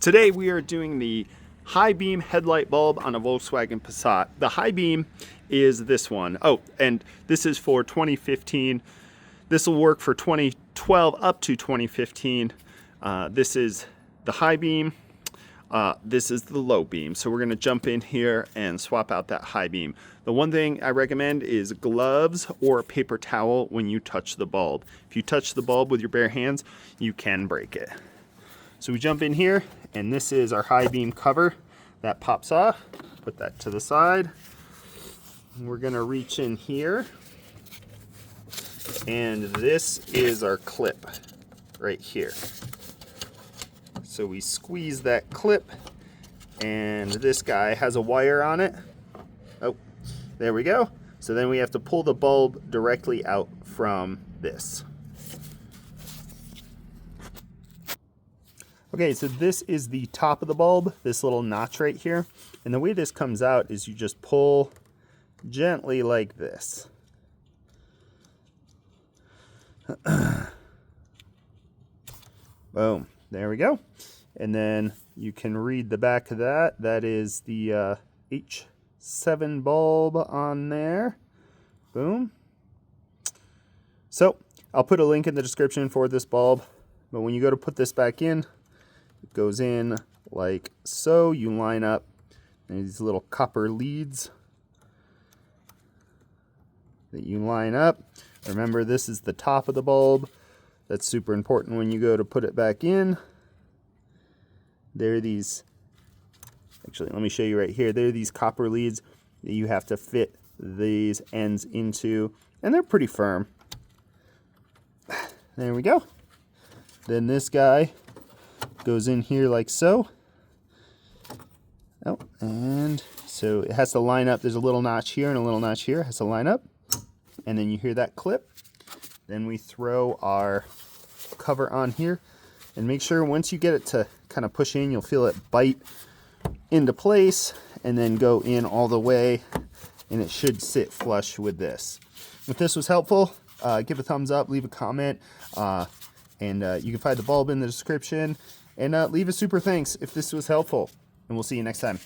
Today we are doing the high beam headlight bulb on a Volkswagen Passat. The high beam is this one. Oh, and this is for 2015. This will work for 2012 up to 2015. This is the high beam. This is the low beam. So we're going to jump in here and swap out that high beam. The one thing I recommend is gloves or a paper towel when you touch the bulb. If you touch the bulb with your bare hands, you can break it. So we jump in here, and this is our high beam cover that pops off. Put that to the side. We're gonna reach in here, and this is our clip right here. So we squeeze that clip, and this guy has a wire on it. Oh, there we go. So then we have to pull the bulb directly out from this. Okay, so this is the top of the bulb, this little notch right here. And the way this comes out is you just pull gently like this. Boom, there we go. And then you can read the back of that. That is the H7 bulb on there. Boom. So I'll put a link in the description for this bulb. But when you go to put this back in, it goes in like so. You line up these little copper leads that you line up. Remember, this is the top of the bulb. That's super important when you go to put it back in. There are these, actually, let me show you right here. There are these copper leads that you have to fit these ends into, and they're pretty firm. There we go. Then this guy goes in here like so. Oh, and so it has to line up. There's a little notch here and a little notch here. It has to line up. And then you hear that clip. Then we throw our cover on here. And make sure once you get it to kind of push in, you'll feel it bite into place and then go in all the way. And it should sit flush with this. If this was helpful, give a thumbs up, leave a comment. And you can find the bulb in the description. And leave a super thanks if this was helpful. And we'll see you next time.